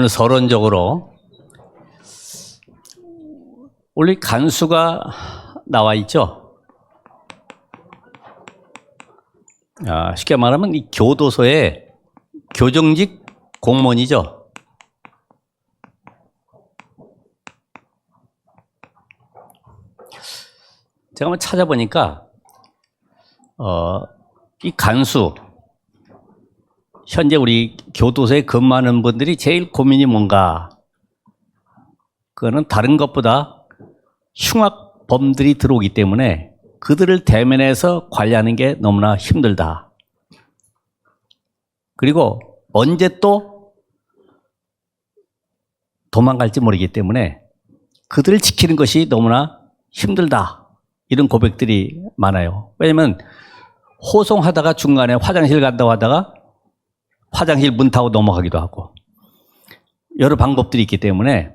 오늘 서론적으로 원래 간수가 나와 있죠. 쉽게 말하면 이 교도소의 교정직 공무원이죠. 제가 한번 찾아보니까 이 간수, 현재 우리 교도소에 근무하는 분들이 제일 고민이 뭔가, 그거는 다른 것보다 흉악범들이 들어오기 때문에 그들을 대면해서 관리하는 게 너무나 힘들다. 그리고 언제 또 도망갈지 모르기 때문에 그들을 지키는 것이 너무나 힘들다. 이런 고백들이 많아요. 왜냐하면 호송하다가 중간에 화장실 간다고 하다가 화장실 문 타고 넘어가기도 하고 여러 방법들이 있기 때문에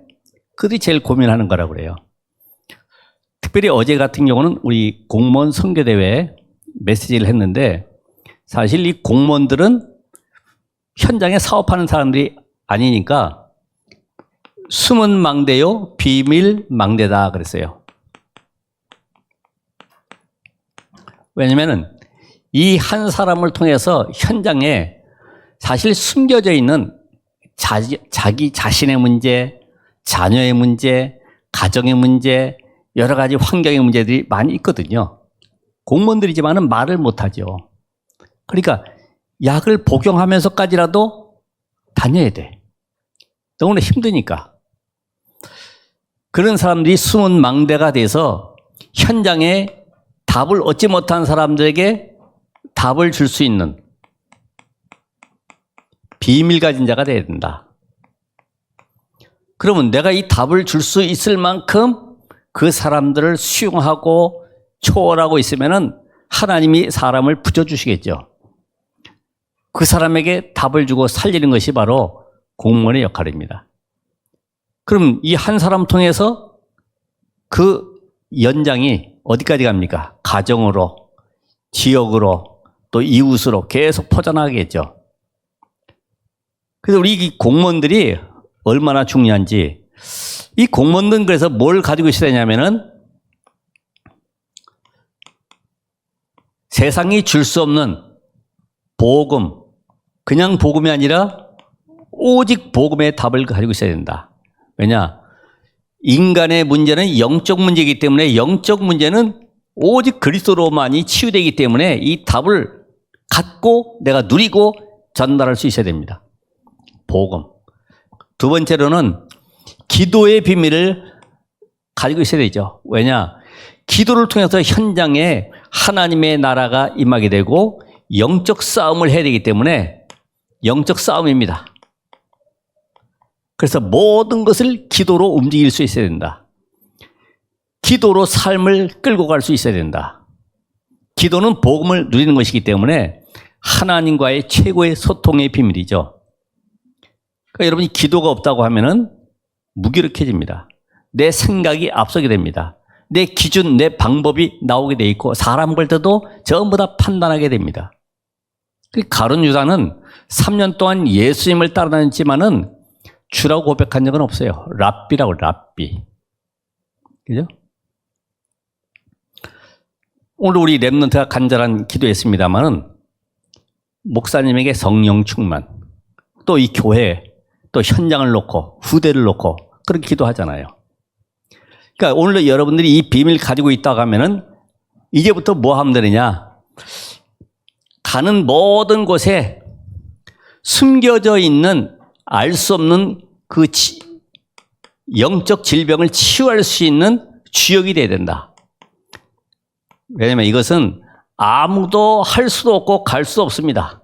그들이 제일 고민하는 거라고 그래요. 특별히 어제 같은 경우는 우리 공무원 선교대회에 메시지를 했는데, 사실 이 공무원들은 현장에 사업하는 사람들이 아니니까 숨은 망대요, 비밀 망대다 그랬어요. 왜냐면은 이 한 사람을 통해서 현장에 사실 숨겨져 있는 자기 자신의 문제, 자녀의 문제, 가정의 문제, 여러 가지 환경의 문제들이 많이 있거든요. 공무원들이지만은 말을 못하죠. 그러니까 약을 복용하면서까지라도 다녀야 돼. 너무나 힘드니까. 그런 사람들이 숨은 망대가 돼서 현장에 답을 얻지 못한 사람들에게 답을 줄 수 있는 비밀 가진 자가 돼야 된다. 그러면 내가 이 답을 줄 수 있을 만큼 그 사람들을 수용하고 초월하고 있으면은 하나님이 사람을 붙여주시겠죠. 그 사람에게 답을 주고 살리는 것이 바로 공무원의 역할입니다. 그럼 이 한 사람 통해서 그 연장이 어디까지 갑니까? 가정으로, 지역으로, 또 이웃으로 계속 퍼져나가겠죠. 그래서 우리 이 공무원들이 얼마나 중요한지, 이 공무원들은 그래서 뭘 가지고 있어야 되냐면은 세상이 줄 수 없는 복음, 그냥 복음이 아니라 오직 복음의 답을 가지고 있어야 된다. 왜냐? 인간의 문제는 영적 문제이기 때문에 영적 문제는 오직 그리스도로만이 치유되기 때문에 이 답을 갖고 내가 누리고 전달할 수 있어야 됩니다. 복음. 두 번째로는 기도의 비밀을 가지고 있어야 되죠. 왜냐? 기도를 통해서 현장에 하나님의 나라가 임하게 되고 영적 싸움을 해야 되기 때문에 영적 싸움입니다. 그래서 모든 것을 기도로 움직일 수 있어야 된다. 기도로 삶을 끌고 갈 수 있어야 된다. 기도는 복음을 누리는 것이기 때문에 하나님과의 최고의 소통의 비밀이죠. 그러니까 여러분이 기도가 없다고 하면은 무기력해집니다. 내 생각이 앞서게 됩니다. 내 기준, 내 방법이 나오게 돼 있고 사람 볼 때도 전부 다 판단하게 됩니다. 가룟 유다는 3년 동안 예수님을 따라다녔지만은 주라고 고백한 적은 없어요. 랍비라고, 랍비. 그죠? 오늘 우리 랩런트가 간절한 기도했습니다만은 목사님에게 성령 충만, 또 이 교회, 또 현장을 놓고 후대를 놓고 그렇게 기도하잖아요. 그러니까 오늘 여러분들이 이 비밀 가지고 있다고 하면은 이제부터 뭐 하면 되느냐? 가는 모든 곳에 숨겨져 있는 알 수 없는 그 영적 질병을 치유할 수 있는 주역이 돼야 된다. 왜냐하면 이것은 아무도 할 수도 없고 갈 수 없습니다.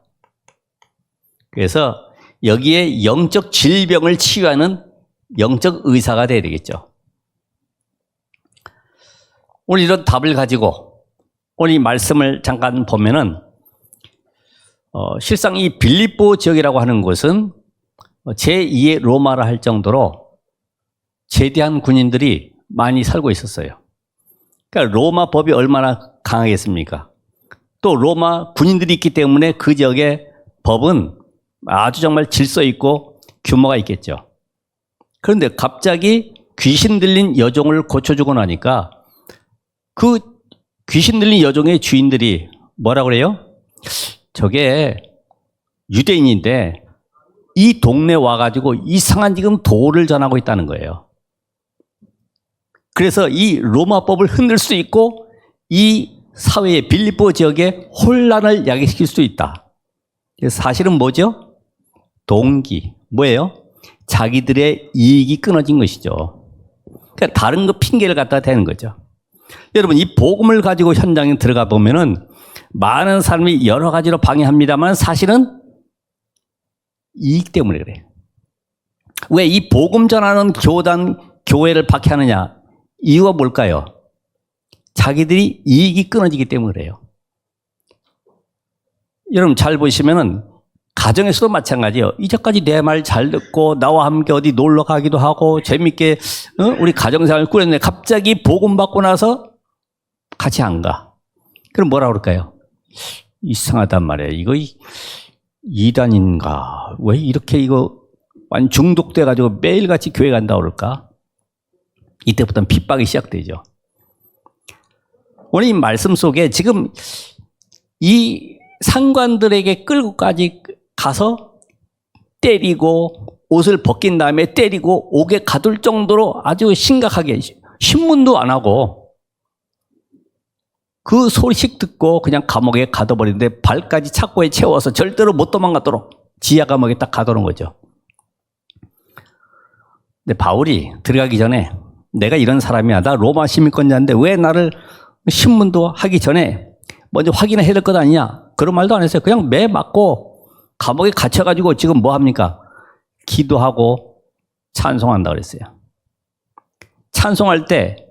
그래서 여기에 영적 질병을 치유하는 영적 의사가 돼야 되겠죠. 오늘 이런 답을 가지고 오늘 이 말씀을 잠깐 보면은 실상 이 빌립보 지역이라고 하는 곳은 제2의 로마라 할 정도로 제대한 군인들이 많이 살고 있었어요. 그러니까 로마 법이 얼마나 강하겠습니까? 또 로마 군인들이 있기 때문에 그 지역의 법은 아주 정말 질서 있고 규모가 있겠죠. 그런데 갑자기 귀신 들린 여종을 고쳐주고 나니까 그 귀신 들린 여종의 주인들이 뭐라 그래요? 저게 유대인인데 이 동네 와가지고 이상한 지금 도를 전하고 있다는 거예요. 그래서 이 로마법을 흔들 수 있고 이 사회의 빌립보 지역에 혼란을 야기시킬 수 있다. 사실은 뭐죠? 동기. 뭐예요? 자기들의 이익이 끊어진 것이죠. 그러니까 다른 거 핑계를 갖다 대는 거죠. 여러분, 이 복음을 가지고 현장에 들어가 보면은 많은 사람이 여러 가지로 방해합니다만 사실은 이익 때문에 그래요. 왜 이 복음 전하는 교단, 교회를 박해하느냐? 이유가 뭘까요? 자기들이 이익이 끊어지기 때문에 그래요. 여러분 잘 보시면은 가정에서도 마찬가지예요. 이제까지 내 말 잘 듣고 나와 함께 어디 놀러 가기도 하고 재밌게 우리 가정생활을 꾸렸는데 갑자기 복음 받고 나서 같이 안 가. 그럼 뭐라 그럴까요? 이상하단 말이에요. 이거 이단인가? 왜 이렇게 이거 완 중독돼 가지고 매일같이 교회 간다 그럴까? 이때부터는 핍박이 시작되죠. 오늘 이 말씀 속에 지금 이 상관들에게 끌고까지 가서 때리고 옷을 벗긴 다음에 때리고 옥에 가둘 정도로 아주 심각하게 신문도 안 하고 그 소식 듣고 그냥 감옥에 가둬버리는데 발까지 착고에 채워서 절대로 못 도망가도록 지하 감옥에 딱 가두는 거죠. 근데 바울이 들어가기 전에 내가 이런 사람이야. 나 로마 시민권자인데 왜 나를 신문도 하기 전에 먼저 확인해야 될 것 아니냐. 그런 말도 안 했어요. 그냥 매 맞고 감옥에 갇혀가지고 지금 뭐 합니까? 기도하고 찬송한다 그랬어요. 찬송할 때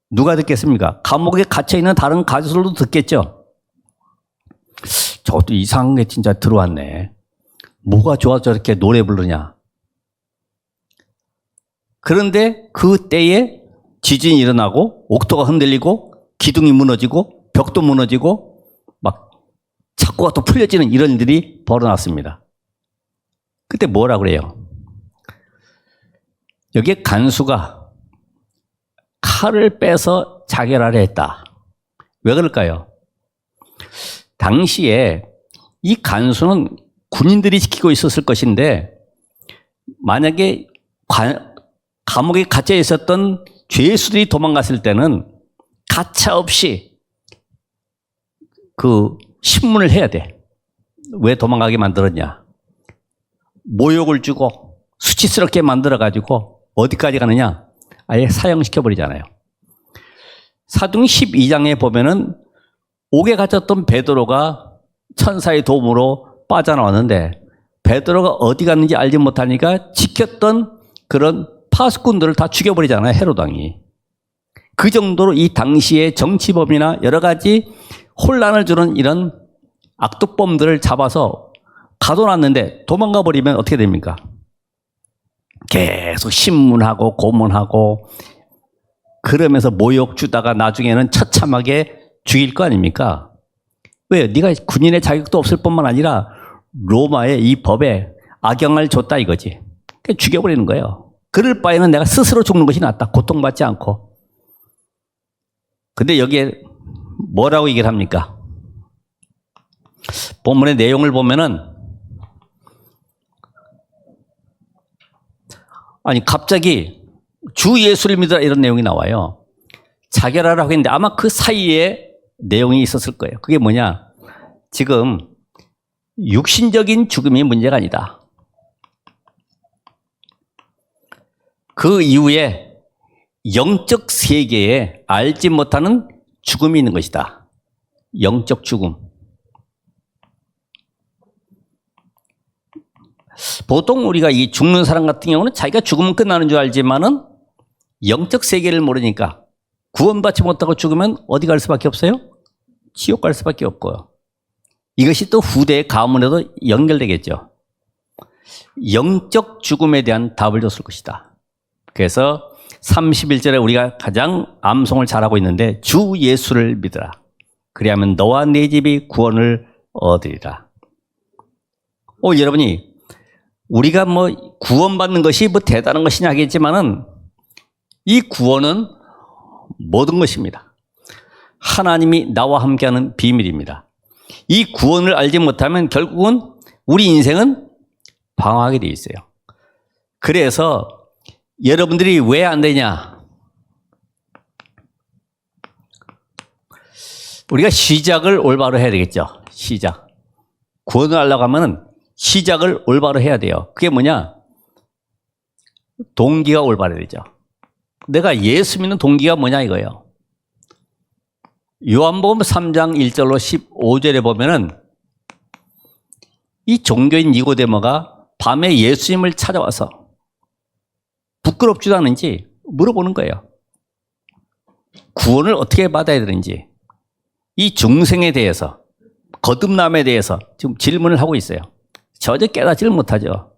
누가 듣겠습니까? 감옥에 갇혀있는 다른 가수들도 듣겠죠. 저것도 이상한 게 진짜 들어왔네. 뭐가 좋아서 저렇게 노래 부르냐. 그런데 그 때에 지진이 일어나고 옥토가 흔들리고 기둥이 무너지고 벽도 무너지고 막 착고가 또 풀려지는 이런 일들이 벌어났습니다. 그때 뭐라 그래요? 여기에 간수가 칼을 빼서 자결하려 했다. 왜 그럴까요? 당시에 이 간수는 군인들이 지키고 있었을 것인데 만약에 감옥에 갇혀 있었던 죄수들이 도망갔을 때는 가차없이 그 신문을 해야 돼. 왜 도망가게 만들었냐? 모욕을 주고 수치스럽게 만들어가지고 어디까지 가느냐? 아예 사형시켜버리잖아요. 사도행 12장에 보면은 옥에 갇혔던 베드로가 천사의 도움으로 빠져나왔는데 베드로가 어디 갔는지 알지 못하니까 지켰던 그런 파수꾼들을 다 죽여버리잖아요. 헤롯 왕이. 그 정도로 이 당시의 정치범이나 여러 가지 혼란을 주는 이런 악독범들을 잡아서 가둬놨는데 도망가 버리면 어떻게 됩니까? 계속 신문하고 고문하고 그러면서 모욕 주다가 나중에는 처참하게 죽일 거 아닙니까? 왜요? 네가 군인의 자격도 없을 뿐만 아니라 로마의 이 법에 악영을 줬다 이거지. 그러니까 죽여버리는 거예요. 그럴 바에는 내가 스스로 죽는 것이 낫다. 고통받지 않고. 근데 여기에 뭐라고 얘기를 합니까? 본문의 내용을 보면은 아니 갑자기 주 예수를 믿으라 이런 내용이 나와요. 자결하라고 했는데 아마 그 사이에 내용이 있었을 거예요. 그게 뭐냐? 지금 육신적인 죽음이 문제가 아니다. 그 이후에 영적 세계에 알지 못하는 죽음이 있는 것이다. 영적 죽음. 보통 우리가 이 죽는 사람 같은 경우는 자기가 죽으면 끝나는 줄 알지만은 영적 세계를 모르니까 구원받지 못하고 죽으면 어디 갈 수밖에 없어요? 지옥 갈 수밖에 없고요. 이것이 또 후대의 가문에도 연결되겠죠. 영적 죽음에 대한 답을 줬을 것이다. 그래서 31절에 우리가 가장 암송을 잘하고 있는데 주 예수를 믿으라. 그리하면 너와 네 집이 구원을 얻으리라. 여러분이 우리가 뭐 구원받는 것이 뭐 대단한 것이냐 하겠지만은 이 구원은 모든 것입니다. 하나님이 나와 함께하는 비밀입니다. 이 구원을 알지 못하면 결국은 우리 인생은 방황하게 돼 있어요. 그래서 여러분들이 왜 안 되냐? 우리가 시작을 올바로 해야 되겠죠. 시작. 구원을 하려고 하면은 시작을 올바로 해야 돼요. 그게 뭐냐? 동기가 올바로 되죠. 내가 예수 믿는 동기가 뭐냐 이거예요. 요한복음 3장 1절로 15절에 보면은 이 종교인 니고데모가 밤에 예수님을 찾아와서 부끄럽지도 않은지 물어보는 거예요. 구원을 어떻게 받아야 되는지, 이 중생에 대해서, 거듭남에 대해서 지금 질문을 하고 있어요. 전혀 깨닫지를 못하죠.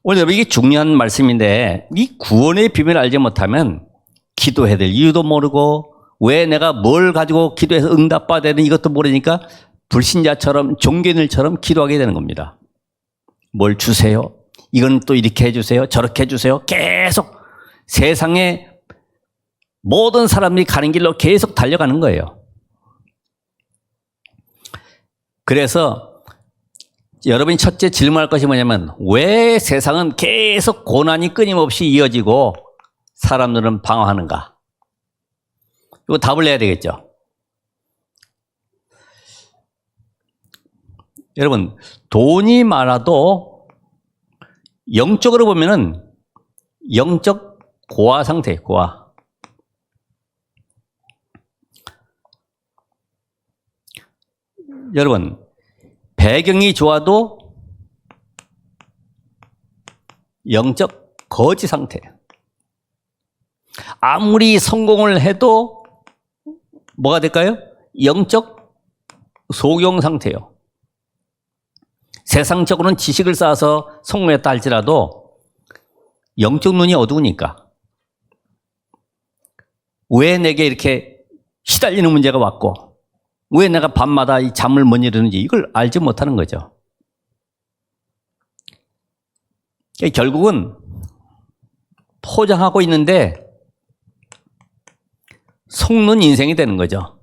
오늘 이게 중요한 말씀인데 이 구원의 비밀을 알지 못하면 기도해야 될 이유도 모르고 왜 내가 뭘 가지고 기도해서 응답받아야 되는 이것도 모르니까 불신자처럼 종교인들처럼 기도하게 되는 겁니다. 뭘 주세요. 이건 또 이렇게 해주세요. 저렇게 해주세요. 계속 세상에 모든 사람들이 가는 길로 계속 달려가는 거예요. 그래서 여러분이 첫째 질문할 것이 뭐냐면 왜 세상은 계속 고난이 끊임없이 이어지고 사람들은 방황하는가? 이거 답을 내야 되겠죠. 여러분, 돈이 많아도 영적으로 보면은 영적 고아 상태예요, 고아. 여러분, 배경이 좋아도 영적 거지 상태예요. 아무리 성공을 해도 뭐가 될까요? 영적 소경 상태예요. 세상적으로는 지식을 쌓아서 성공했다 할지라도 영적 눈이 어두우니까 왜 내게 이렇게 시달리는 문제가 왔고 왜 내가 밤마다 이 잠을 못 이루는지 이걸 알지 못하는 거죠. 결국은 포장하고 있는데 속는 인생이 되는 거죠.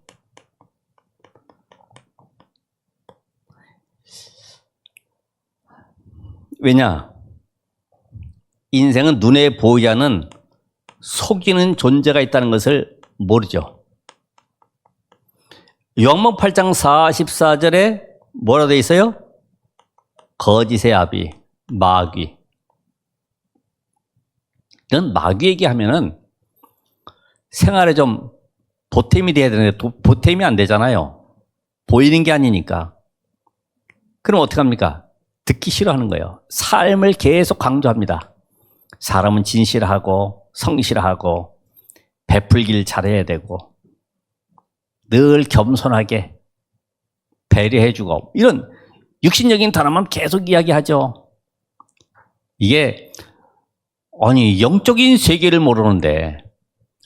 왜냐? 인생은 눈에 보이지 않는 속이는 존재가 있다는 것을 모르죠. 요한복음 8장 44절에 뭐라 되어 있어요? 거짓의 아비, 마귀. 이런 마귀 얘기하면은 생활에 좀 보탬이 돼야 되는데 보탬이 안 되잖아요. 보이는 게 아니니까. 그럼 어떻게 합니까? 듣기 싫어하는 거예요. 삶을 계속 강조합니다. 사람은 진실하고 성실하고 베풀기를 잘해야 되고 늘 겸손하게 배려해주고 이런 육신적인 단어만 계속 이야기하죠. 이게 아니 영적인 세계를 모르는데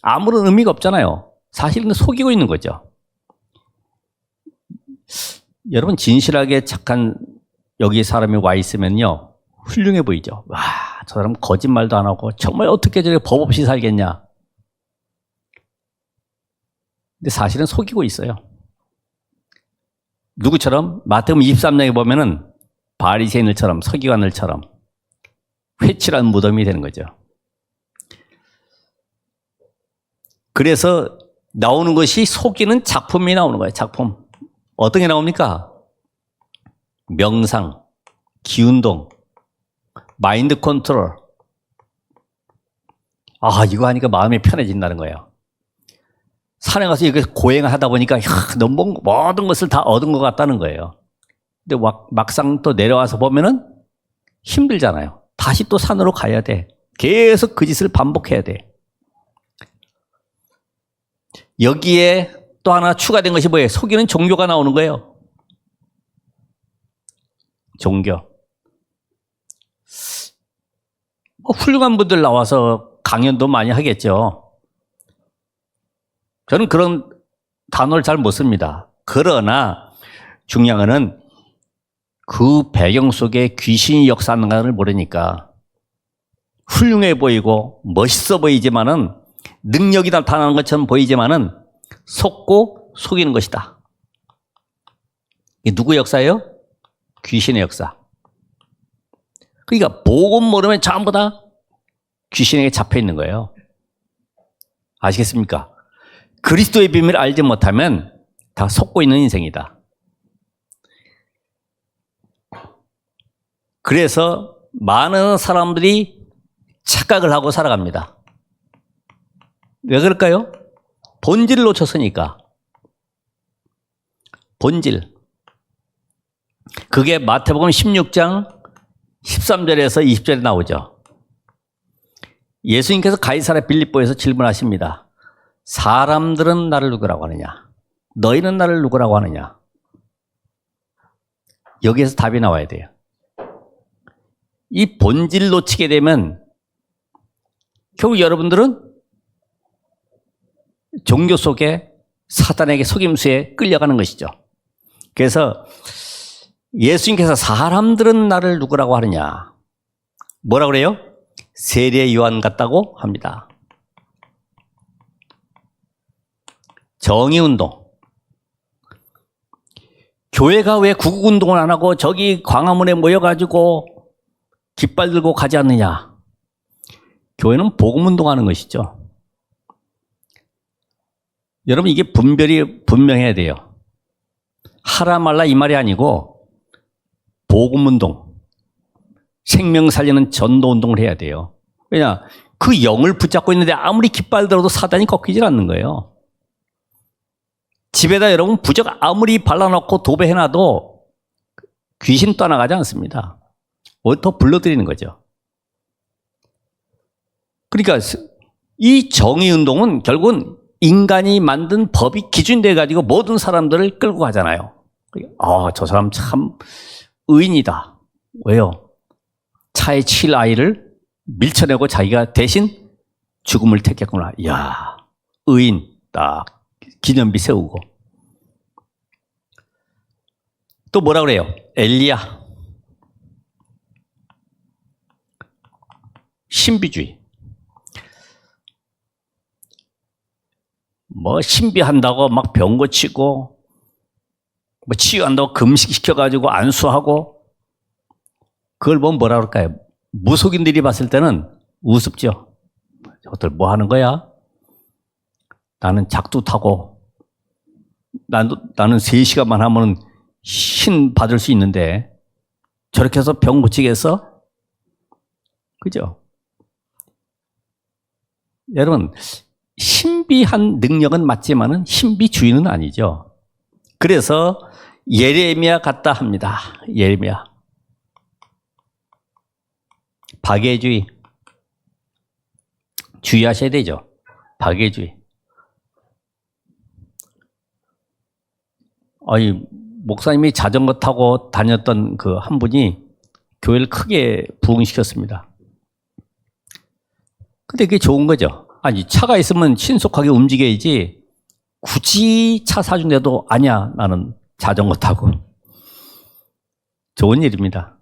아무런 의미가 없잖아요. 사실은 속이고 있는 거죠. 여러분 진실하게 착한 여기 사람이 와 있으면요 훌륭해 보이죠. 와, 저 사람 거짓말도 안 하고 정말 어떻게 저렇게 법 없이 살겠냐. 근데 사실은 속이고 있어요. 누구처럼? 마태복음 23장에 보면은 바리새인들처럼 서기관들처럼 회칠한 무덤이 되는 거죠. 그래서 나오는 것이 속이는 작품이 나오는 거예요. 작품. 어떤 게 나옵니까? 명상, 기운동, 마인드 컨트롤. 아, 이거 하니까 마음이 편해진다는 거예요. 산에 가서 이렇게 고행을 하다 보니까 너무 모든 것을 다 얻은 것 같다는 거예요. 근데 막상 또 내려와서 보면은 힘들잖아요. 다시 또 산으로 가야 돼. 계속 그 짓을 반복해야 돼. 여기에 또 하나 추가된 것이 뭐예요? 속이는 종교가 나오는 거예요. 종교. 훌륭한 분들 나와서 강연도 많이 하겠죠. 저는 그런 단어를 잘 못 씁니다. 그러나 중요한 것은 그 배경 속에 귀신이 역사하는가를 모르니까 훌륭해 보이고 멋있어 보이지만은 능력이 나타나는 것처럼 보이지만은 속고 속이는 것이다. 이게 누구 역사예요? 귀신의 역사. 그러니까 복음 모르면 전부 다 귀신에게 잡혀 있는 거예요. 아시겠습니까? 그리스도의 비밀을 알지 못하면 다 속고 있는 인생이다. 그래서 많은 사람들이 착각을 하고 살아갑니다. 왜 그럴까요? 본질을 놓쳤으니까. 본질. 그게 마태복음 16장 13절에서 20절에 나오죠. 예수님께서 가이사랴 빌립보에서 질문하십니다. 사람들은 나를 누구라고 하느냐? 너희는 나를 누구라고 하느냐? 여기에서 답이 나와야 돼요. 이 본질 놓치게 되면 결국 여러분들은 종교 속에 사단에게 속임수에 끌려가는 것이죠. 그래서 예수님께서 사람들은 나를 누구라고 하느냐? 뭐라고 그래요? 세례 요한 같다고 합니다. 정의운동. 교회가 왜 구국운동을 안 하고 저기 광화문에 모여가지고 깃발 들고 가지 않느냐? 교회는 복음운동하는 것이죠. 여러분 이게 분별이 분명해야 돼요. 하라 말라 이 말이 아니고 복음운동, 생명 살리는 전도운동을 해야 돼요. 왜냐? 그 영을 붙잡고 있는데 아무리 깃발 들어도 사단이 꺾이질 않는 거예요. 집에다 여러분 부적 아무리 발라놓고 도배해놔도 귀신 떠나가지 않습니다. 더 불러들이는 거죠. 그러니까 이 정의운동은 결국은 인간이 만든 법이 기준돼 가지고 모든 사람들을 끌고 가잖아요. 저 사람 참 의인이다. 왜요? 차에 칠 아이를 밀쳐내고 자기가 대신 죽음을 택했구나. 이야, 의인 딱 기념비 세우고. 또 뭐라 그래요? 엘리야. 신비주의. 뭐 신비한다고 막 병 고치고 뭐 치유한다고 금식시켜가지고 안수하고 그걸 보면 뭐라 그럴까요? 무속인들이 봤을 때는 우습죠. 저것들 뭐 하는 거야? 나는 작두 타고 나는 3시간만 하면 신 받을 수 있는데 저렇게 해서 병 고치겠어? 그죠? 여러분 신비한 능력은 맞지만은 신비주의는 아니죠. 그래서 예레미야 같다 합니다. 예레미야. 박애주의. 주의하셔야 되죠. 박애주의. 목사님이 자전거 타고 다녔던 그 한 분이 교회를 크게 부흥시켰습니다. 근데 그게 좋은 거죠. 아니, 차가 있으면 신속하게 움직여야지 굳이 차 사준데도 아니야, 나는 자전거 타고. 좋은 일입니다.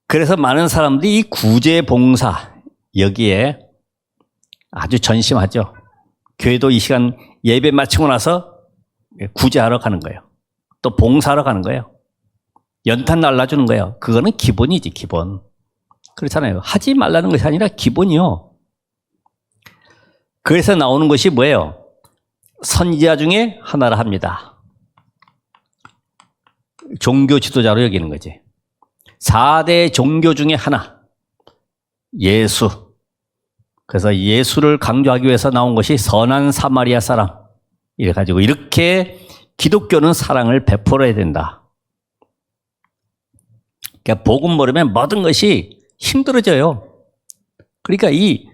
그래서 많은 사람들이 이 구제봉사 여기에 아주 전심하죠. 교회도 이 시간 예배 마치고 나서 구제하러 가는 거예요. 또 봉사하러 가는 거예요. 연탄 날라주는 거예요. 그거는 기본이지, 기본. 그렇잖아요. 하지 말라는 것이 아니라 기본이요. 그래서 나오는 것이 뭐예요? 선지자 중에 하나라 합니다. 종교 지도자로 여기는 거지. 4대 종교 중에 하나. 예수. 그래서 예수를 강조하기 위해서 나온 것이 선한 사마리아 사람. 이래가지고 이렇게 기독교는 사랑을 베풀어야 된다. 그러니까 복음 모르면 모든 것이 힘들어져요. 그러니까 이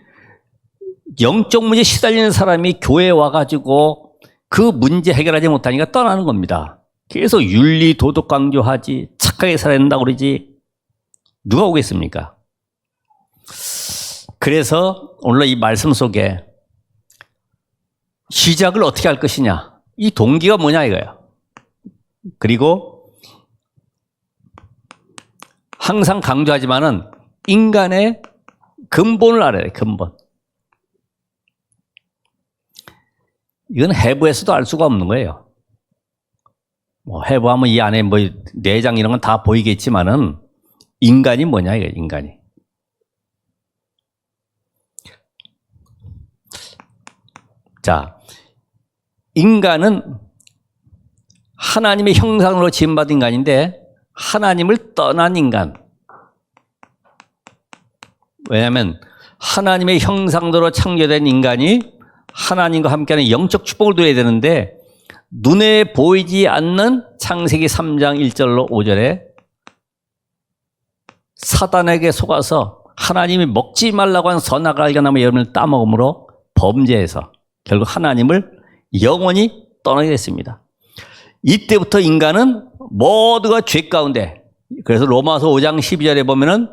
영적 문제 시달리는 사람이 교회에 와가지고 그 문제 해결하지 못하니까 떠나는 겁니다. 계속 윤리 도덕 강조하지, 착하게 살아야 된다고 그러지. 누가 오겠습니까? 그래서 오늘 이 말씀 속에 시작을 어떻게 할 것이냐, 이 동기가 뭐냐 이거예요. 그리고 항상 강조하지만은 인간의 근본을 알아야 돼, 근본. 이건 해부에서도 알 수가 없는 거예요. 뭐 해부하면 이 안에 뭐 내장 이런 건 다 보이겠지만은 인간이 뭐냐, 이게 인간이. 자, 인간은 하나님의 형상으로 지음받은 인간인데 하나님을 떠난 인간. 왜냐하면 하나님의 형상대로 창조된 인간이 하나님과 함께하는 영적 축복을 누려야 되는데 눈에 보이지 않는 창세기 3장 1절로 5절에 사단에게 속아서 하나님이 먹지 말라고 한 선악을 알게나무 열매를 따먹음으로 범죄해서 결국 하나님을 영원히 떠나게 됐습니다. 이때부터 인간은 모두가 죄 가운데, 그래서 로마서 5장 12절에 보면은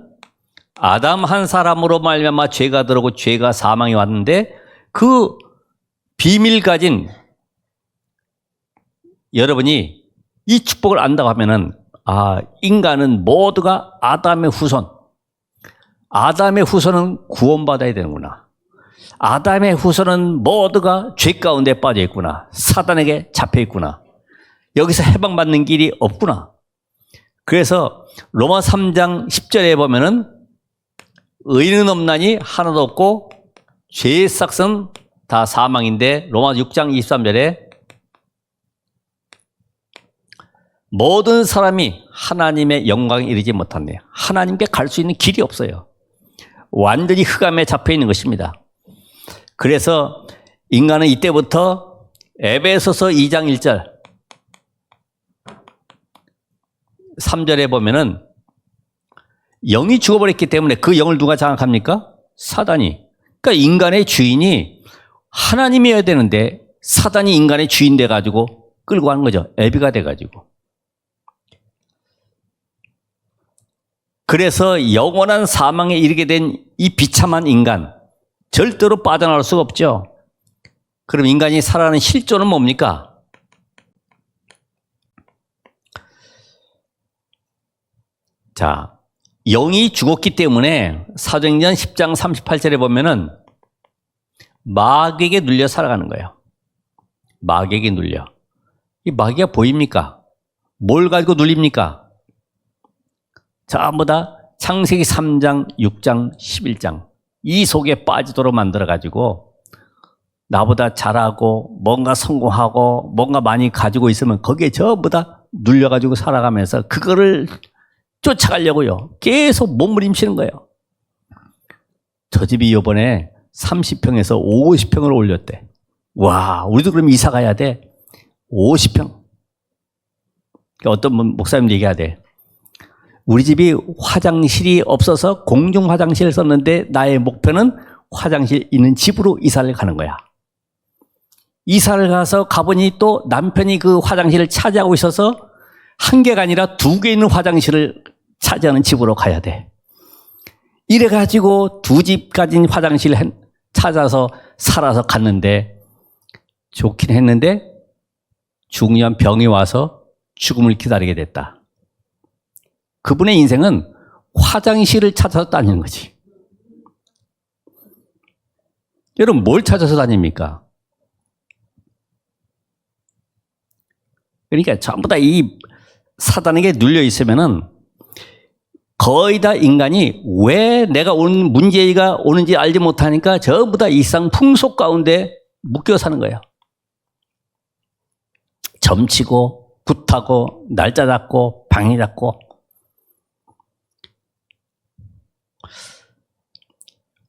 아담 한 사람으로 말미암아 죄가 들어오고 죄가 사망이 왔는데 그 비밀 가진 여러분이 이 축복을 안다고 하면은 인간은 모두가 아담의 후손. 아담의 후손은 구원받아야 되는구나. 아담의 후손은 모두가 죄 가운데 빠져 있구나. 사단에게 잡혀 있구나. 여기서 해방받는 길이 없구나. 그래서 로마 3장 10절에 보면은 의인은 없나니 하나도 없고 죄의 삭은 다 사망인데 로마 6장 23절에 모든 사람이 하나님의 영광에 이르지 못한대요. 하나님께 갈 수 있는 길이 없어요. 완전히 흑암에 잡혀 있는 것입니다. 그래서 인간은 이때부터 에베소서 2장 1절 3절에 보면은 영이 죽어버렸기 때문에 그 영을 누가 장악합니까? 사단이. 그러니까 인간의 주인이 하나님이어야 되는데 사단이 인간의 주인 돼가지고 끌고 가는 거죠. 애비가 돼가지고. 그래서 영원한 사망에 이르게 된 이 비참한 인간, 절대로 빠져나올 수가 없죠. 그럼 인간이 살아가는 실존은 뭡니까? 자, 영이 죽었기 때문에 사도행전 10장 38절에 보면은 마귀에게 눌려 살아가는 거예요. 마귀에게 눌려. 이 마귀가 보입니까? 뭘 가지고 눌립니까? 전부 다 창세기 3장, 6장, 11장 이 속에 빠지도록 만들어가지고 나보다 잘하고 뭔가 성공하고 뭔가 많이 가지고 있으면 거기에 전부 다 눌려가지고 살아가면서 그거를 쫓아가려고요. 계속 몸부림치는 거예요. 저 집이 이번에 30평에서 50평을 올렸대. 와, 우리도 그럼 이사 가야 돼. 50평. 어떤 목사님 얘기해야 돼. 우리 집이 화장실이 없어서 공중 화장실을 썼는데 나의 목표는 화장실 있는 집으로 이사를 가는 거야. 이사를 가서 가보니 또 남편이 그 화장실을 차지하고 있어서 한 개가 아니라 2개 있는 화장실을 차지하는 집으로 가야 돼. 이래가지고 2집 가진 화장실을 찾아서 살아서 갔는데 좋긴 했는데 중요한 병이 와서 죽음을 기다리게 됐다. 그분의 인생은 화장실을 찾아서 다니는 거지. 여러분 뭘 찾아서 다닙니까? 그러니까 전부 다 이 사단에게 눌려 있으면은 거의 다 인간이 왜 내가 온 문제가 오는지 알지 못하니까 전부 다 일상 풍속 가운데 묶여 사는 거예요. 점치고 굿하고 날짜 잡고 방해 잡고.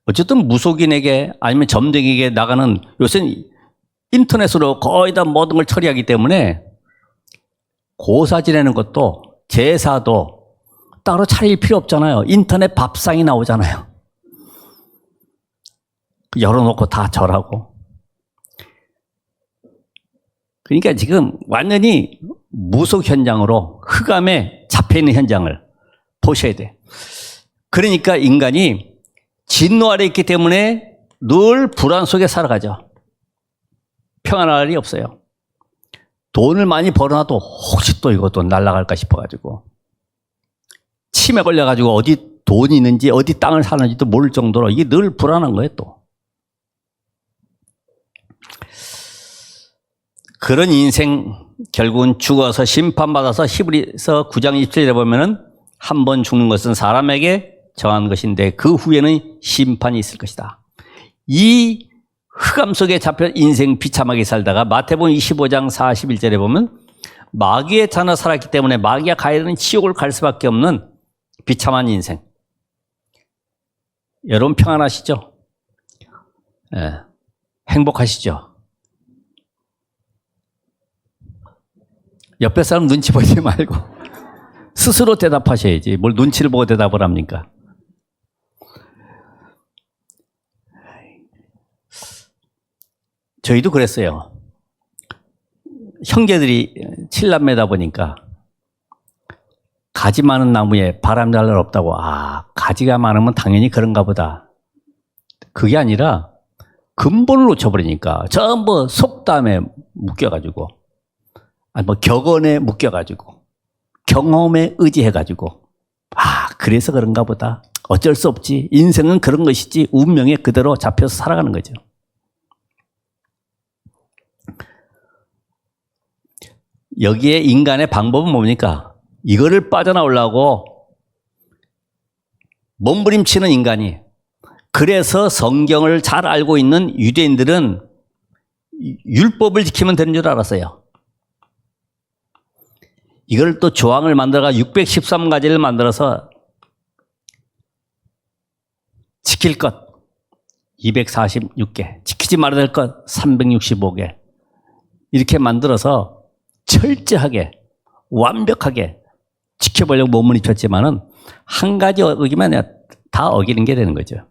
어쨌든 무속인에게 아니면 점쟁이에게 나가는 요새는 인터넷으로 거의 다 모든 걸 처리하기 때문에 고사 지내는 것도 제사도 따로 차릴 필요 없잖아요. 인터넷 밥상이 나오잖아요. 열어놓고 다 절하고. 그러니까 지금 완전히 무속 현장으로 흑암에 잡혀있는 현장을 보셔야 돼. 그러니까 인간이 진노 아래 있기 때문에 늘 불안 속에 살아가죠. 평안할 일이 없어요. 돈을 많이 벌어놔도 혹시 또 이것도 날아갈까 싶어가지고 치매 걸려가지고 어디 돈이 있는지 어디 땅을 사는지도 모를 정도로 이게 늘 불안한 거예요 또. 그런 인생 결국은 죽어서 심판받아서 히브리서 9장 27절에 보면은 한 번 죽는 것은 사람에게 정한 것인데 그 후에는 심판이 있을 것이다. 이 흑암 속에 잡혀 인생 비참하게 살다가 마태복음 25장 41절에 보면 마귀의 자녀 살았기 때문에 마귀가 가야 되는 지옥을 갈 수밖에 없는 비참한 인생. 여러분 평안하시죠? 예, 행복하시죠? 옆에 사람 눈치 보지 말고 스스로 대답하셔야지 뭘 눈치를 보고 대답을 합니까? 저희도 그랬어요. 형제들이 7남매다 보니까 가지 많은 나무에 바람 날 날 없다고. 가지가 많으면 당연히 그런가 보다. 그게 아니라 근본을 놓쳐버리니까 전부 속담에 묶여가지고 격언에 묶여가지고 경험에 의지해가지고 그래서 그런가 보다. 어쩔 수 없지. 인생은 그런 것이지. 운명에 그대로 잡혀서 살아가는 거죠. 여기에 인간의 방법은 뭡니까? 이거를 빠져나오려고 몸부림치는 인간이. 그래서 성경을 잘 알고 있는 유대인들은 율법을 지키면 되는 줄 알았어요. 이걸 또 조항을 만들어가 613가지를 만들어서 지킬 것 246개, 지키지 말아야 될 것 365개 이렇게 만들어서 철저하게 완벽하게 지켜보려고 몸을 입혔지만은 한 가지 어기면 다 어기는 게 되는 거죠.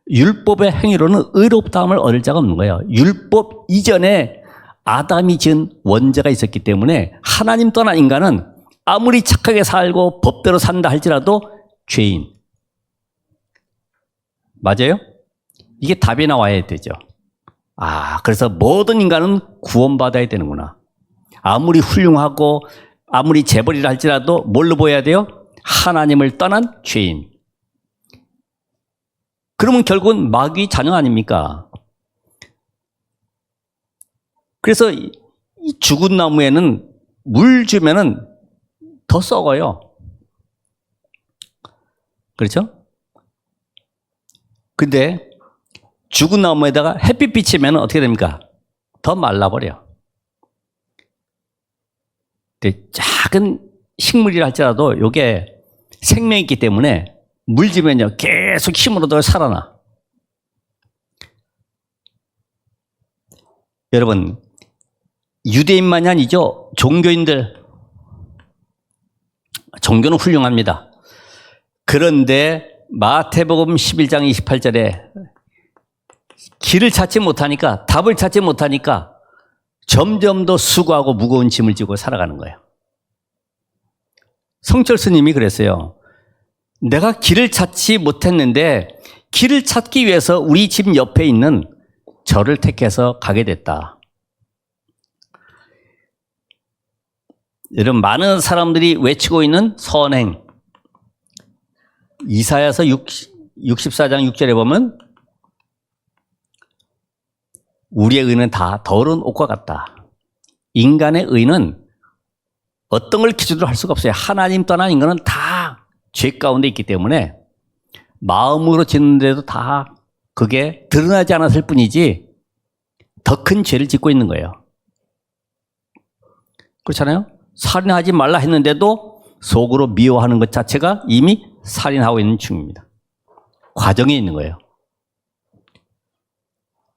율법의 행위로는 의롭다함을 얻을 자가 없는 거예요. 율법 이전에 아담이 지은 원죄가 있었기 때문에 하나님 떠난 인간은 아무리 착하게 살고 법대로 산다 할지라도 죄인. 맞아요? 이게 답이 나와야 되죠. 그래서 모든 인간은 구원받아야 되는구나. 아무리 훌륭하고 아무리 재벌이라 할지라도 뭘로 보여야 돼요? 하나님을 떠난 죄인. 그러면 결국은 마귀 자녀 아닙니까? 그래서 이 죽은 나무에는 물 주면은 더 썩어요. 그렇죠? 근데 죽은 나무에다가 햇빛 비치면 어떻게 됩니까? 더 말라버려. 근데 작은 식물이라 할지라도 이게 생명이 있기 때문에 물 주면요 계속 힘으로 더 살아나. 여러분 유대인만이 아니죠. 종교인들. 종교는 훌륭합니다. 그런데 마태복음 11장 28절에 길을 찾지 못하니까, 답을 찾지 못하니까 점점 더 수고하고 무거운 짐을 지고 살아가는 거예요. 성철 스님이 그랬어요. 내가 길을 찾지 못했는데 길을 찾기 위해서 우리 집 옆에 있는 절을 택해서 가게 됐다. 여러분 많은 사람들이 외치고 있는 선행. 이사야서 64장 6절에 보면 우리의 의는 다 더러운 옷과 같다. 인간의 의는 어떤 걸 기준으로 할 수가 없어요. 하나님 떠난 인간은 다 죄 가운데 있기 때문에 마음으로 짓는데도 다 그게 드러나지 않았을 뿐이지 더 큰 죄를 짓고 있는 거예요. 그렇잖아요? 살인하지 말라 했는데도 속으로 미워하는 것 자체가 이미 살인하고 있는 중입니다. 과정에 있는 거예요.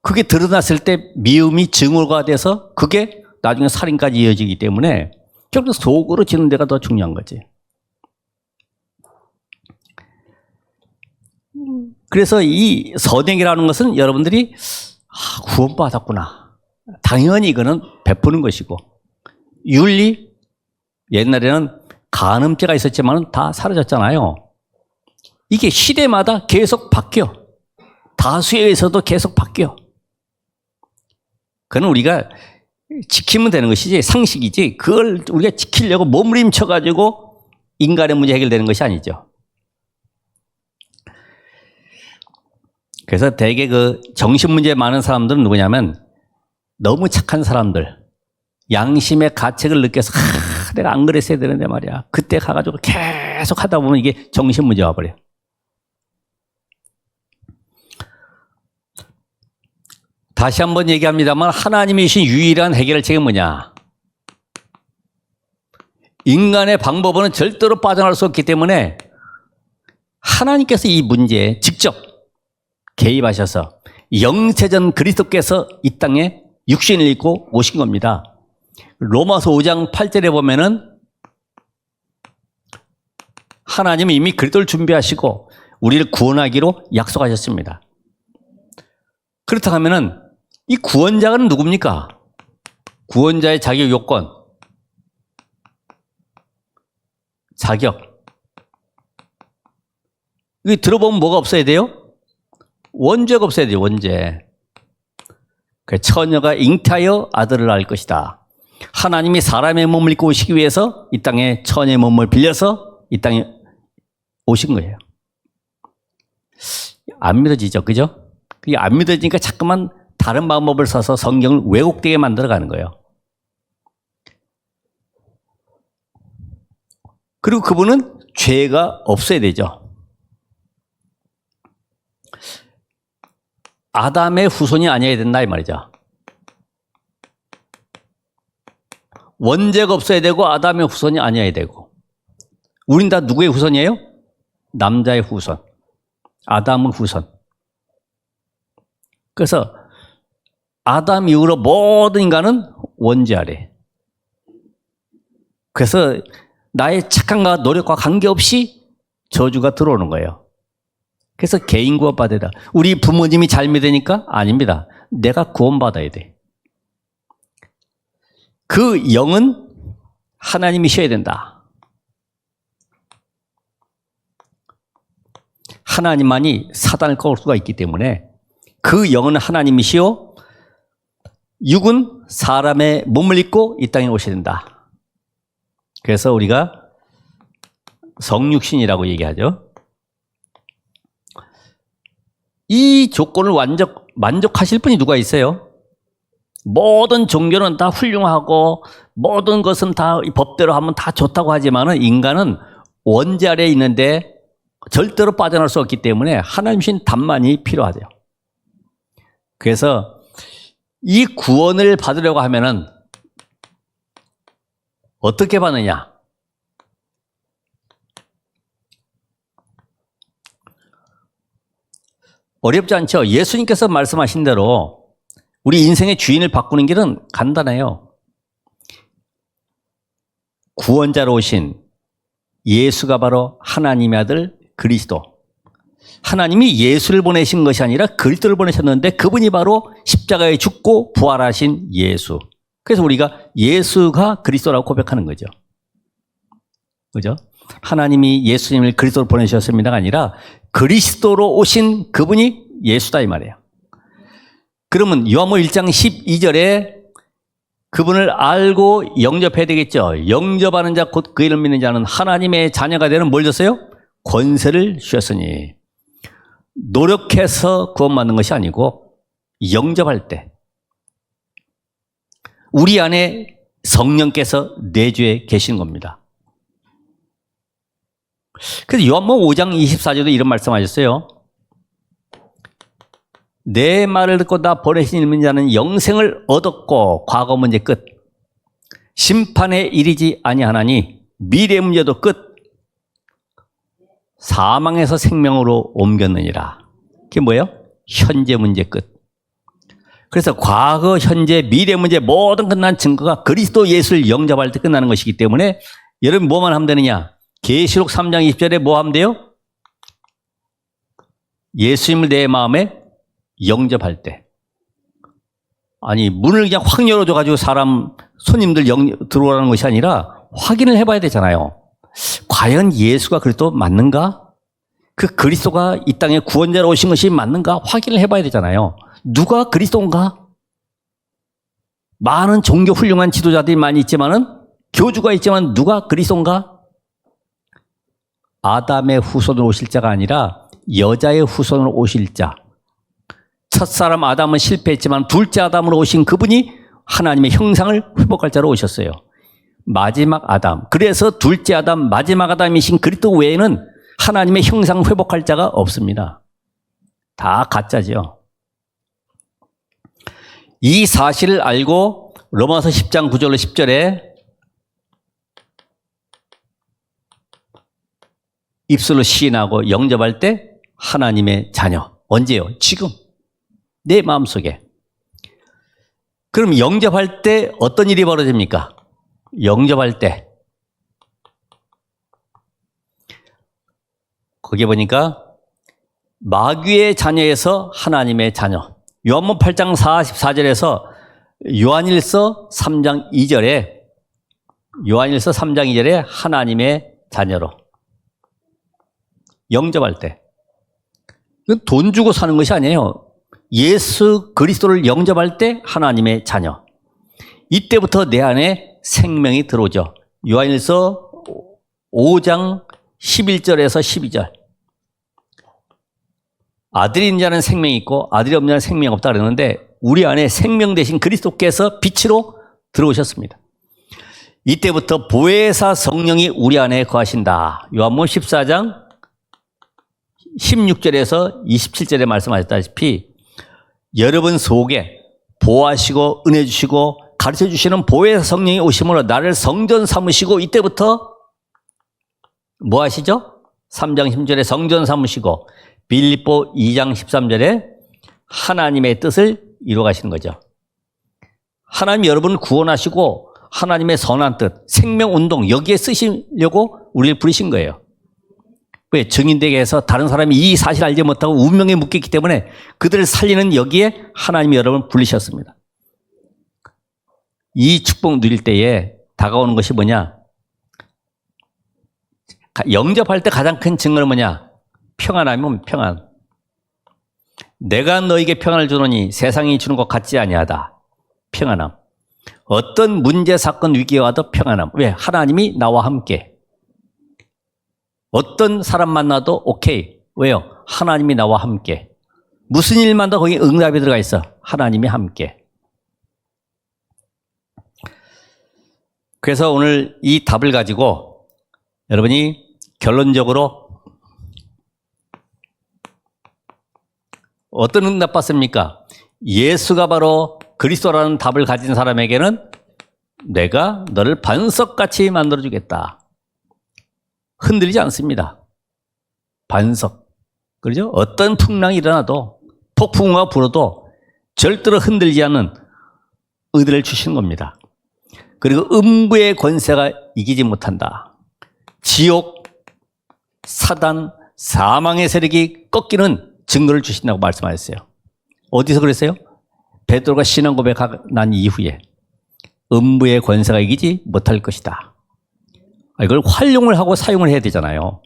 그게 드러났을 때 미움이 증오가 돼서 그게 나중에 살인까지 이어지기 때문에 결국 속으로 짓는 데가 더 중요한 거지. 그래서 이 선행이라는 것은 여러분들이 구원받았구나. 당연히 이거는 베푸는 것이고, 윤리, 옛날에는 간음죄가 있었지만 다 사라졌잖아요. 이게 시대마다 계속 바뀌어. 다수에 의해서도 계속 바뀌어. 그건 우리가 지키면 되는 것이지, 상식이지, 그걸 우리가 지키려고 몸부림쳐가지고 인간의 문제 해결되는 것이 아니죠. 그래서 대개 그 정신문제 많은 사람들은 누구냐면 너무 착한 사람들, 양심의 가책을 느껴서 내가 안 그랬어야 되는데 말이야. 그때 가가지고 계속 하다 보면 이게 정신문제 와버려요. 다시 한번 얘기합니다만 하나님이 주신 유일한 해결책은 뭐냐? 인간의 방법으로는 절대로 빠져나갈 수 없기 때문에 하나님께서 이 문제에 직접 개입하셔서 영세전 그리스도께서 이 땅에 육신을 입고 오신 겁니다. 로마서 5장 8절에 보면은 하나님은 이미 그리스도를 준비하시고 우리를 구원하기로 약속하셨습니다. 그렇다 하면은 이 구원자가 누굽니까? 구원자의 자격 요건, 자격. 이거 들어보면 뭐가 없어야 돼요? 원죄가 없어야 돼요, 원죄. 처녀가 잉태하여 아들을 낳을 것이다. 하나님이 사람의 몸을 입고 오시기 위해서 이 땅에 처녀의 몸을 빌려서 이 땅에 오신 거예요. 안 믿어지죠, 그죠? 그게 안 믿어지니까 자꾸만 다른 방법을 써서 성경을 왜곡되게 만들어가는 거예요. 그리고 그분은 죄가 없어야 되죠. 아담의 후손이 아니어야 된다 이 말이죠. 원죄가 없어야 되고 아담의 후손이 아니어야 되고. 우린 다 누구의 후손이에요? 남자의 후손. 아담의 후손. 그래서 아담 이후로 모든 인간은 원죄 아래. 그래서 나의 착함과 노력과 관계없이 저주가 들어오는 거예요. 그래서 개인 구원받아야 돼. 우리 부모님이 잘 믿으니까? 아닙니다. 내가 구원받아야 돼. 그 영은 하나님이셔야 된다. 하나님만이 사단을 꺾을 수가 있기 때문에 그 영은 하나님이시요 육은 사람의 몸을 입고 이 땅에 오셔야 된다. 그래서 우리가 성육신이라고 얘기하죠. 이 조건을 만족하실 분이 누가 있어요? 모든 종교는 다 훌륭하고 모든 것은 다 법대로 하면 다 좋다고 하지만은 인간은 원죄 아래에 있는데 절대로 빠져나올 수 없기 때문에 하나님신 답만이 필요하대요. 그래서 이 구원을 받으려고 하면은 어떻게 받느냐? 어렵지 않죠? 예수님께서 말씀하신 대로 우리 인생의 주인을 바꾸는 길은 간단해요. 구원자로 오신 예수가 바로 하나님의 아들 그리스도. 하나님이 예수를 보내신 것이 아니라 그리스도를 보내셨는데 그분이 바로 십자가에 죽고 부활하신 예수. 그래서 우리가 예수가 그리스도라고 고백하는 거죠. 그죠? 하나님이 예수님을 그리스도로 보내셨습니다가 아니라 그리스도로 오신 그분이 예수다 이 말이에요. 그러면 요한복음 1장 12절에 그분을 알고 영접해야 되겠죠. 영접하는 자 곧 그 이름 믿는 자는 하나님의 자녀가 되는 뭘 줬어요? 권세를 주셨으니. 노력해서 구원받는 것이 아니고 영접할 때 우리 안에 성령께서 내주에 계신 겁니다. 그래서 요한복음 5장 24절도 이런 말씀하셨어요. 내 말을 듣고 나 버리신 믿는 자는 영생을 얻었고 과거 문제 끝. 심판에 이르지 아니하나니 미래 문제도 끝. 사망에서 생명으로 옮겼느니라. 그게 뭐예요? 현재 문제 끝. 그래서 과거, 현재, 미래 문제 모든 끝난 증거가 그리스도 예수를 영접할 때 끝나는 것이기 때문에 여러분 뭐만 하면 되느냐? 계시록 3장 20절에 뭐 하면 돼요? 예수님을 내 마음에 영접할 때. 아니 문을 그냥 확 열어줘가지고 사람 손님들 들어오라는 것이 아니라 확인을 해봐야 되잖아요. 과연 예수가 그리스도 맞는가? 그 그리스도가 이 땅에 구원자로 오신 것이 맞는가? 확인을 해봐야 되잖아요. 누가 그리스도인가? 많은 종교 훌륭한 지도자들이 많이 있지만은 교주가 있지만 누가 그리스도인가? 아담의 후손으로 오실 자가 아니라 여자의 후손으로 오실 자. 첫사람 아담은 실패했지만 둘째 아담으로 오신 그분이 하나님의 형상을 회복할 자로 오셨어요. 마지막 아담. 그래서 둘째 아담, 마지막 아담이신 그리스도 외에는 하나님의 형상 회복할 자가 없습니다. 다 가짜죠. 이 사실을 알고 로마서 10장 9절로 10절에 입술로 시인하고 영접할 때 하나님의 자녀. 언제요? 지금. 내 마음속에. 그럼 영접할 때 어떤 일이 벌어집니까? 영접할 때. 거기 보니까 마귀의 자녀에서 하나님의 자녀. 요한복음 8장 44절에서 요한일서 3장 2절에 하나님의 자녀로 영접할 때. 이건 돈 주고 사는 것이 아니에요. 예수 그리스도를 영접할 때 하나님의 자녀. 이때부터 내 안에 생명이 들어오죠. 요한일서 5장 11절에서 12절. 아들이 있는 자는 생명이 있고 아들이 없는 자는 생명이 없다 그러는데 우리 안에 생명 대신 그리스도께서 빛으로 들어오셨습니다. 이때부터 보혜사 성령이 우리 안에 거하신다. 요한복음 14장 16절에서 27절에 말씀하셨다시피 여러분 속에 보호하시고 은혜 주시고 가르쳐 주시는 보혜사 성령이 오심으로 나를 성전 삼으시고 이때부터 뭐 하시죠? 3장 10절에 성전 삼으시고 빌립보 2장 13절에 하나님의 뜻을 이루어 가시는 거죠. 하나님 여러분을 구원하시고 하나님의 선한 뜻, 생명운동 여기에 쓰시려고 우리를 부르신 거예요. 왜? 증인되게 해서 다른 사람이 이 사실을 알지 못하고 운명에 묶였기 때문에 그들을 살리는 여기에 하나님이 여러분을 부르셨습니다. 이 축복 누릴 때에 다가오는 것이 뭐냐? 영접할 때 가장 큰 증거는 뭐냐? 평안하면 평안. 내가 너에게 평안을 주노니 세상이 주는 것 같지 아니하다. 평안함. 어떤 문제, 사건, 위기에 와도 평안함. 왜? 하나님이 나와 함께. 어떤 사람 만나도 오케이. 왜요? 하나님이 나와 함께. 무슨 일만도 거기 응답이 들어가 있어. 하나님이 함께. 그래서 오늘 이 답을 가지고 여러분이 결론적으로 어떤 응답 받습니까? 예수가 바로 그리스도라는 답을 가진 사람에게는 내가 너를 반석같이 만들어주겠다. 흔들리지 않습니다. 반석. 그렇죠? 어떤 풍랑이 일어나도 폭풍우가 불어도 절대로 흔들리지 않는 의들을 주시는 겁니다. 그리고 음부의 권세가 이기지 못한다. 지옥, 사단, 사망의 세력이 꺾이는 증거를 주신다고 말씀하셨어요. 어디서 그랬어요? 베드로가 신앙 고백한 이후에 음부의 권세가 이기지 못할 것이다. 이걸 활용을 하고 사용을 해야 되잖아요.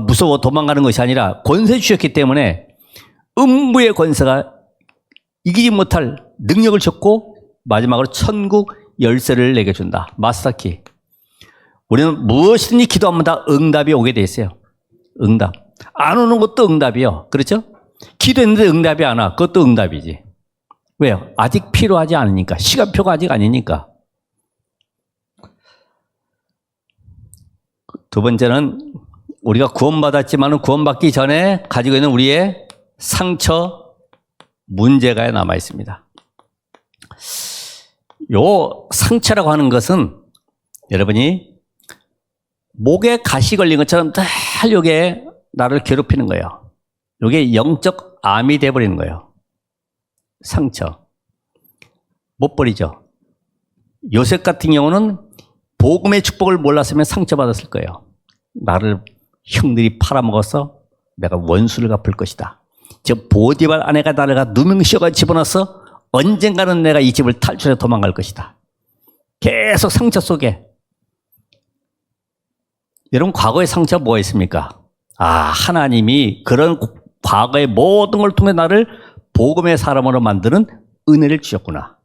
무서워 도망가는 것이 아니라 권세 주셨기 때문에 음부의 권세가 이기지 못할 능력을 줬고 마지막으로 천국 열쇠를 내게 준다. 마스터키. 우리는 무엇이든지 기도하면 다 응답이 오게 돼 있어요. 응답. 안 오는 것도 응답이요. 그렇죠? 기도했는데 응답이 안 와. 그것도 응답이지. 왜요? 아직 필요하지 않으니까. 시간표가 아직 아니니까. 두 번째는 우리가 구원받았지만 구원받기 전에 가지고 있는 우리의 상처, 문제가 남아 있습니다. 요 상처라고 하는 것은 여러분이 목에 가시 걸린 것처럼 늘 요게 나를 괴롭히는 거예요. 요게 영적 암이 돼버리는 거예요. 상처. 못 버리죠. 요셉 같은 경우는 복음의 축복을 몰랐으면 상처받았을 거예요. 나를 형들이 팔아먹어서 내가 원수를 갚을 것이다. 저 보디발 아내가 나를 누명씌어가 집어넣어서 언젠가는 내가 이 집을 탈출해 도망갈 것이다. 계속 상처 속에. 여러분 과거의 상처가 뭐가 있습니까? 하나님이 그런 과거의 모든 걸 통해 나를 복음의 사람으로 만드는 은혜를 주셨구나.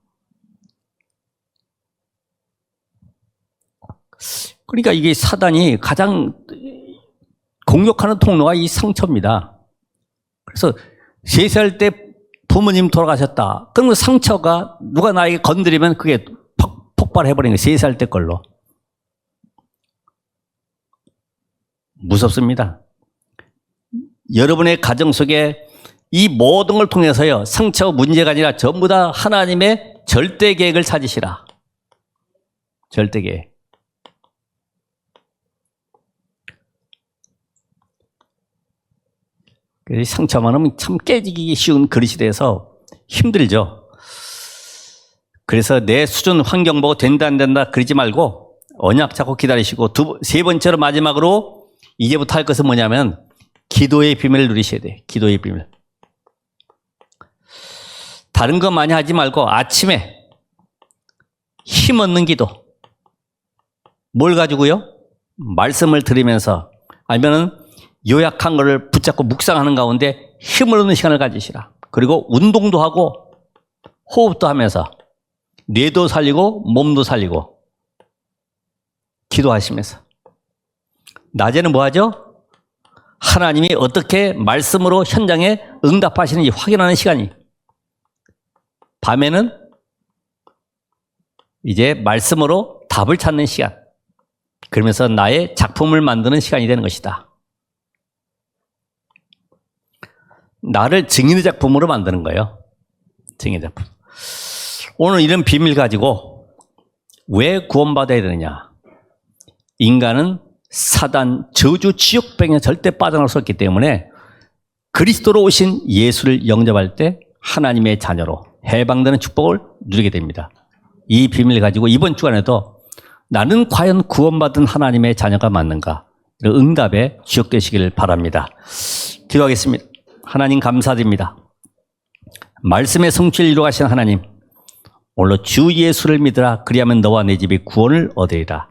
그러니까 이게 사단이 가장 공격하는 통로가 이 상처입니다. 그래서 3살 때 부모님 돌아가셨다. 그러면 상처가 누가 나에게 건드리면 그게 폭발해버린 거예요. 3살 때 걸로. 무섭습니다. 여러분의 가정 속에 이 모든 걸 통해서요, 상처 문제가 아니라 전부 다 하나님의 절대 계획을 찾으시라. 절대 계획. 상처만 하면 참 깨지기 쉬운 그릇이 돼서 힘들죠. 그래서 내 수준 환경 보고 된다 안 된다 그러지 말고 언약 잡고 기다리시고 세 번째로 마지막으로 이제부터 할 것은 뭐냐면 기도의 비밀을 누리셔야 돼. 기도의 비밀. 다른 거 많이 하지 말고 아침에 힘없는 기도. 뭘 가지고요? 말씀을 들으면서 아니면은 요약한 거를 붙잡고 묵상하는 가운데 힘을 얻는 시간을 가지시라. 그리고 운동도 하고 호흡도 하면서 뇌도 살리고 몸도 살리고 기도하시면서. 낮에는 뭐 하죠? 하나님이 어떻게 말씀으로 현장에 응답하시는지 확인하는 시간이. 밤에는 이제 말씀으로 답을 찾는 시간. 그러면서 나의 작품을 만드는 시간이 되는 것이다. 나를 증인의 작품으로 만드는 거예요. 증인의 작품. 오늘 이런 비밀 가지고 왜 구원받아야 되느냐? 인간은 사단, 저주, 지옥병에 절대 빠져나올 수 없기 때문에 그리스도로 오신 예수를 영접할 때 하나님의 자녀로 해방되는 축복을 누리게 됩니다. 이 비밀을 가지고 이번 주간에도 나는 과연 구원받은 하나님의 자녀가 맞는가? 이런 응답에 주역되시기를 바랍니다. 기도하겠습니다. 하나님 감사드립니다. 말씀의 성취를 이루가신 하나님, 오늘로 주 예수를 믿으라. 그리하면 너와 내 집이 구원을 얻으리라.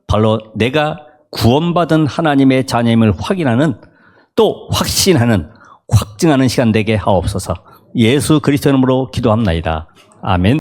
바로 내가 구원받은 하나님의 자녀임을 확인하는, 또 확신하는, 확증하는 시간 되게 하옵소서. 예수 그리스도 이름으로 기도합나이다. 아멘.